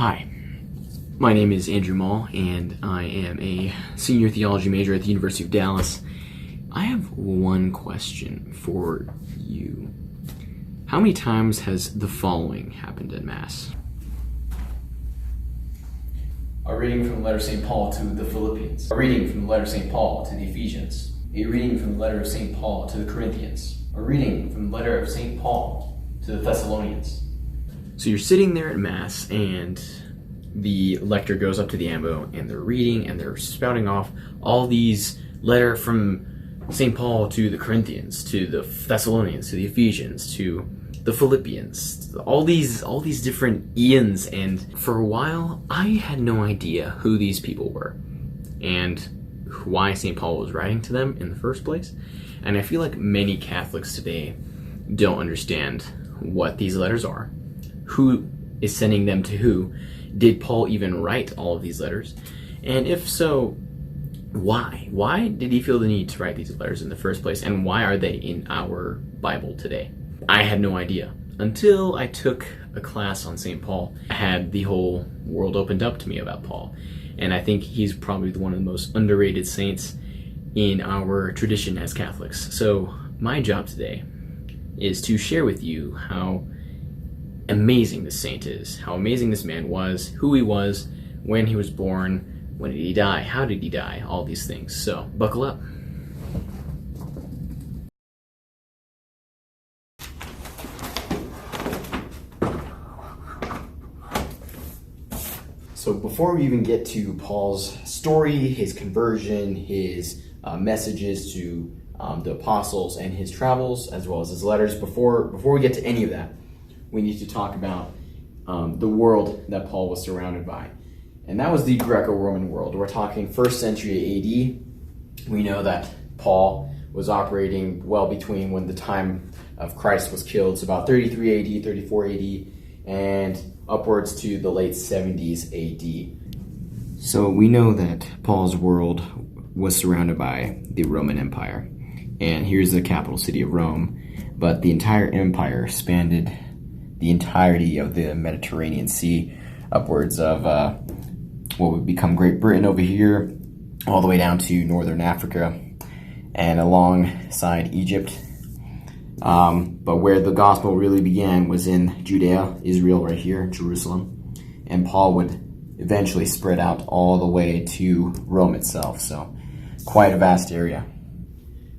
Hi, my name is Andrew Maal, and I am a senior theology major at the University of Dallas. I have one question for you. How many times has the following happened in Mass? A reading from the letter of St. Paul to the Philippians. A reading from the letter of St. Paul to the Ephesians. A reading from the letter of St. Paul to the Corinthians. A reading from the letter of St. Paul to the Thessalonians. So you're sitting there at Mass, and the lector goes up to the ambo, and they're reading, and they're spouting off all these letter from St. Paul to the Corinthians, to the Thessalonians, to the Ephesians, to the Philippians, all these different Ians, and for a while, I had no idea who these people were, and why St. Paul was writing to them in the first place. And I feel like many Catholics today don't understand what these letters are, who is sending them to who. Did Paul even write all of these letters? And if so, why? Why did he feel the need to write these letters in the first place? And why are they in our Bible today? I had no idea until I took a class on St. Paul. I had the whole world opened up to me about Paul. And I think he's probably one of the most underrated saints in our tradition as Catholics. So my job today is to share with you how amazing this saint is, how amazing this man was, who he was, when he was born, when did he die, how did he die, all these things. So buckle up. So before we even get to Paul's story, his conversion, his messages to the apostles, and his travels, as well as his letters, before we get to any of that, we need to talk about the world that Paul was surrounded by. And that was the Greco-Roman world. We're talking 1st century AD. We know that Paul was operating well between when the time of Christ was killed, so about 33 AD, 34 AD, and upwards to the late 70s AD. So we know that Paul's world was surrounded by the Roman Empire. And here's the capital city of Rome. But the entire empire spanned the entirety of the Mediterranean Sea, upwards of what would become Great Britain over here, all the way down to northern Africa, and alongside Egypt. But where the gospel really began was in Judea, Israel right here, Jerusalem, and Paul would eventually spread out all the way to Rome itself, so quite a vast area.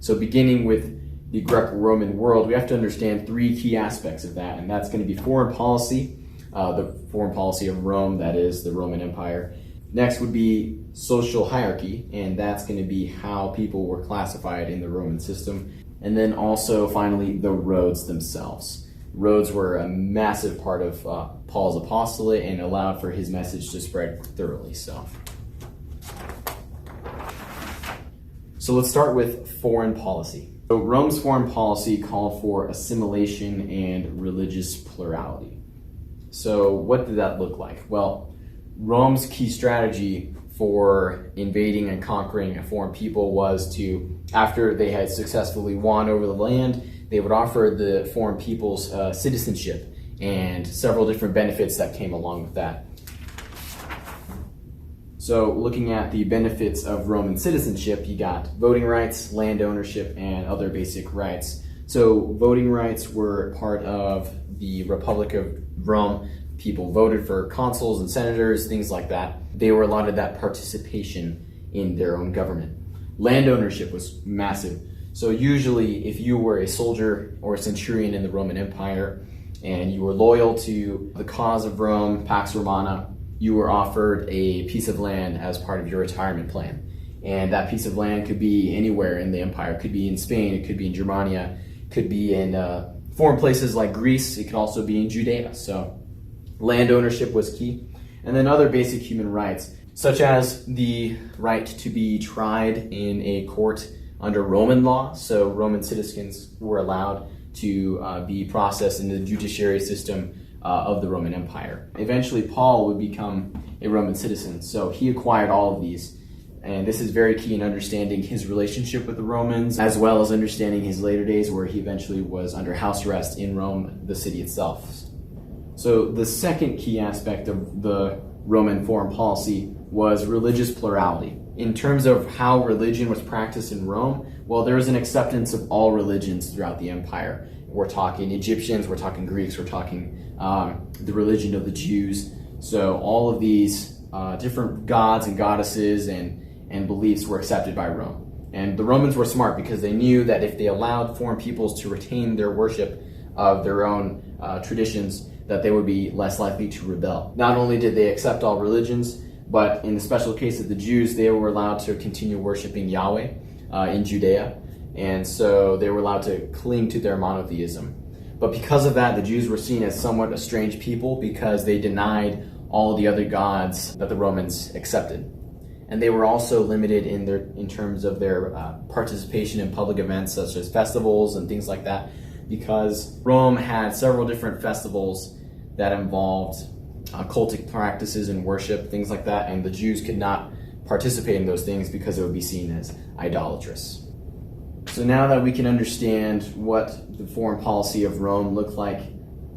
So beginning with the Greco-Roman world, we have to understand three key aspects of that, and that's going to be foreign policy, the foreign policy of Rome, that is the Roman Empire. Next would be social hierarchy, and that's going to be how people were classified in the Roman system. And then also, finally, the roads themselves. Roads were a massive part of Paul's apostolate and allowed for his message to spread thoroughly. So let's start with foreign policy. So Rome's foreign policy called for assimilation and religious plurality. So what did that look like? Well, Rome's key strategy for invading and conquering a foreign people was to, after they had successfully won over the land, they would offer the foreign peoples citizenship and several different benefits that came along with that. So looking at the benefits of Roman citizenship, you got voting rights, land ownership, and other basic rights. So voting rights were part of the Republic of Rome. People voted for consuls and senators, things like that. They were allotted that participation in their own government. Land ownership was massive. So usually if you were a soldier or a centurion in the Roman Empire and you were loyal to the cause of Rome, Pax Romana, you were offered a piece of land as part of your retirement plan. And that piece of land could be anywhere in the empire. It could be in Spain, it could be in Germania, it could be in foreign places like Greece, it could also be in Judea. So land ownership was key. And then other basic human rights, such as the right to be tried in a court under Roman law. So Roman citizens were allowed to be processed in the judiciary system of the Roman Empire. Eventually, Paul would become a Roman citizen, so he acquired all of these. And this is very key in understanding his relationship with the Romans, as well as understanding his later days where he eventually was under house arrest in Rome, the city itself. So the second key aspect of the Roman foreign policy was religious plurality. In terms of how religion was practiced in Rome, well, there was an acceptance of all religions throughout the empire. We're talking Egyptians, we're talking Greeks, we're talking the religion of the Jews. So all of these different gods and goddesses and beliefs were accepted by Rome. And the Romans were smart because they knew that if they allowed foreign peoples to retain their worship of their own traditions, that they would be less likely to rebel. Not only did they accept all religions, but in the special case of the Jews, they were allowed to continue worshiping Yahweh in Judea. And so they were allowed to cling to their monotheism. But because of that, the Jews were seen as somewhat a strange people because they denied all the other gods that the Romans accepted. And they were also limited in terms of their participation in public events such as festivals and things like that, because Rome had several different festivals that involved cultic practices and worship, things like that, and the Jews could not participate in those things because it would be seen as idolatrous. So now that we can understand what the foreign policy of Rome looked like,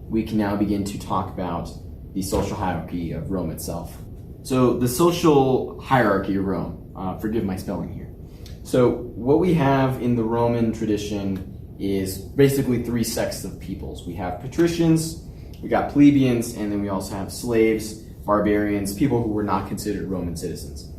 we can now begin to talk about the social hierarchy of Rome itself. So the social hierarchy of Rome, forgive my spelling here. So what we have in the Roman tradition is basically three sects of peoples. We have patricians, we got plebeians, and then we also have slaves, barbarians, people who were not considered Roman citizens.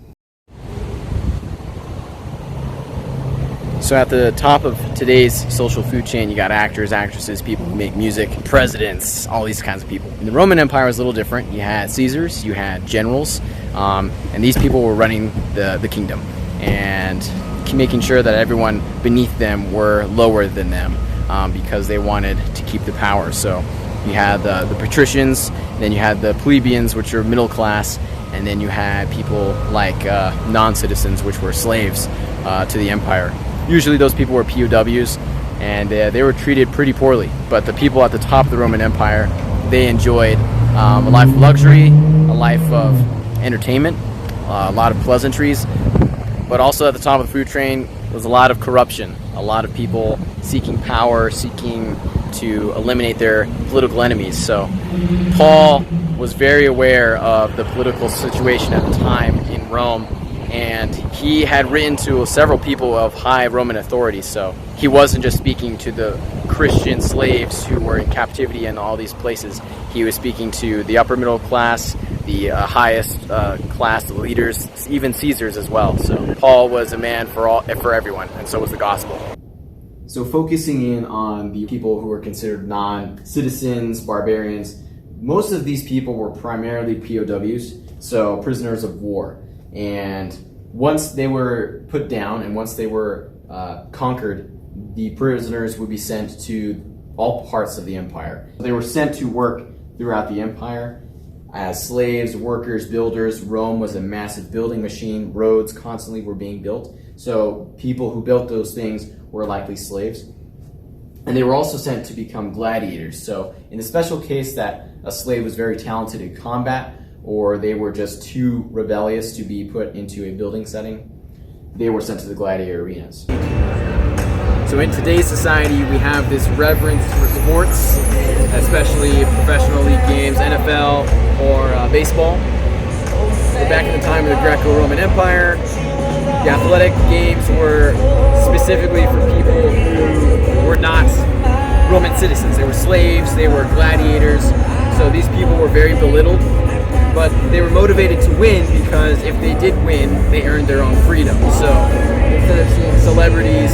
So at the top of today's social food chain, you got actors, actresses, people who make music, presidents, all these kinds of people. And the Roman Empire was a little different. You had Caesars, you had generals, and these people were running the kingdom and making sure that everyone beneath them were lower than them because they wanted to keep the power. So you had the patricians, then you had the plebeians, which are middle class, and then you had people like non-citizens, which were slaves to the empire. Usually those people were POWs, and they were treated pretty poorly. But the people at the top of the Roman Empire, they enjoyed a life of luxury, a life of entertainment, a lot of pleasantries. But also at the top of the food train was a lot of corruption, a lot of people seeking power, seeking to eliminate their political enemies. So Paul was very aware of the political situation at the time in Rome, and he had written to several people of high Roman authority. So he wasn't just speaking to the Christian slaves who were in captivity in all these places. He was speaking to the upper middle class, the highest class, the leaders, even Caesars as well. So Paul was a man for everyone, and so was the gospel. So focusing in on the people who were considered non-citizens, barbarians, most of these people were primarily POWs, so prisoners of war. And once they were put down and once they were conquered, the prisoners would be sent to all parts of the empire. They were sent to work throughout the empire as slaves, workers, builders. Rome was a massive building machine. Roads constantly were being built. So people who built those things were likely slaves. And they were also sent to become gladiators. So in the special case that a slave was very talented in combat, or they were just too rebellious to be put into a building setting, they were sent to the gladiator arenas. So in today's society, we have this reverence for sports, especially professional league games, NFL, or baseball. So back in the time of the Greco-Roman Empire, the athletic games were specifically for people who were not Roman citizens. They were slaves, they were gladiators, so these people were very belittled, but they were motivated to win because if they did win, they earned their own freedom. So instead of seeing celebrities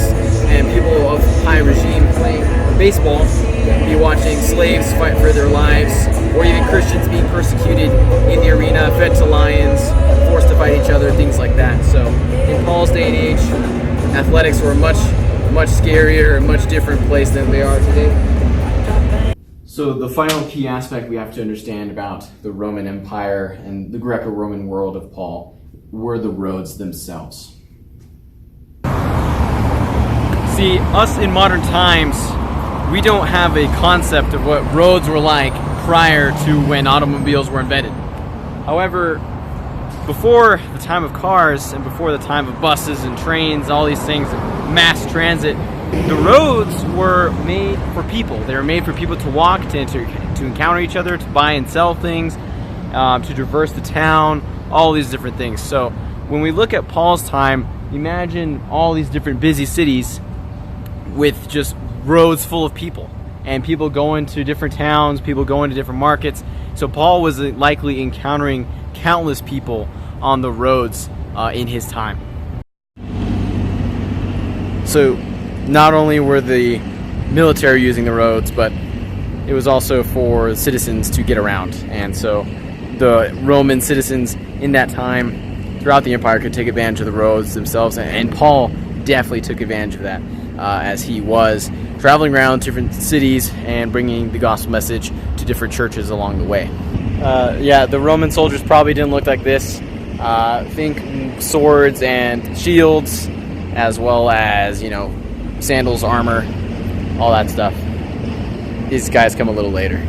and people of high regime playing baseball, you'd be watching slaves fight for their lives, or even Christians being persecuted in the arena, fed to lions, forced to fight each other, things like that. So in Paul's day and age, athletics were a much scarier, a much different place than they are today. So the final key aspect we have to understand about the Roman Empire and the Greco-Roman world of Paul were the roads themselves. See, us in modern times, we don't have a concept of what roads were like prior to when automobiles were invented. However, before the time of cars and before the time of buses and trains, all these things, mass transit, the roads were made for people. They were made for people to walk, to to encounter each other, to buy and sell things, to traverse the town, all these different things. So when we look at Paul's time, imagine all these different busy cities with just roads full of people, and people going to different towns, people going to different markets. So Paul was likely encountering countless people on the roads in his time. So not only were the military using the roads, but it was also for citizens to get around. And so the Roman citizens in that time throughout the empire could take advantage of the roads themselves, and Paul definitely took advantage of that as he was traveling around different cities and bringing the gospel message to different churches along the way. Yeah, the Roman soldiers probably didn't look like this. Think swords and shields, as well as, sandals, armor, all that stuff. These guys come a little later.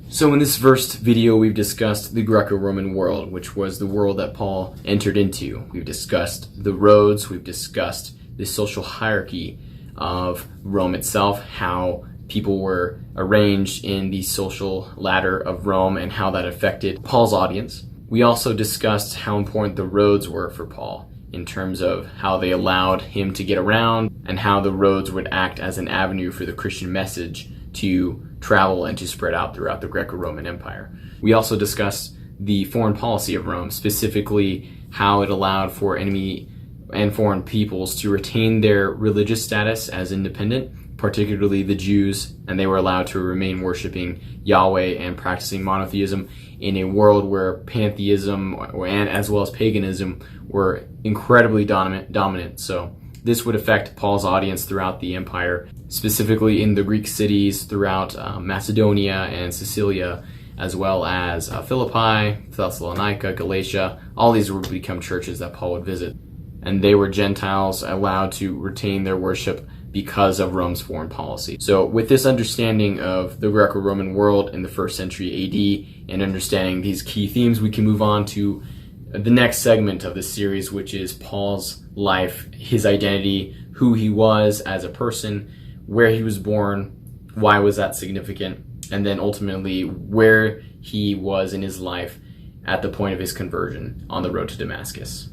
So in this first video, we've discussed the Greco-Roman world, which was the world that Paul entered into. We've discussed the roads, we've discussed the social hierarchy of Rome itself, how people were arranged in the social ladder of Rome and how that affected Paul's audience. We also discussed how important the roads were for Paul in terms of how they allowed him to get around and how the roads would act as an avenue for the Christian message to travel and to spread out throughout the Greco-Roman Empire. We also discussed the foreign policy of Rome, specifically how it allowed for enemy and foreign peoples to retain their religious status as independent, particularly the Jews, and they were allowed to remain worshiping Yahweh and practicing monotheism in a world where pantheism and as well as paganism were incredibly dominant. So this would affect Paul's audience throughout the empire, specifically in the Greek cities throughout Macedonia and Sicilia, as well as Philippi, Thessalonica, Galatia. All these would become churches that Paul would visit. And they were Gentiles allowed to retain their worship because of Rome's foreign policy. So with this understanding of the Greco-Roman world in the 1st century AD and understanding these key themes, we can move on to the next segment of this series, which is Paul's life, his identity, who he was as a person, where he was born, why was that significant, and then ultimately where he was in his life at the point of his conversion on the road to Damascus.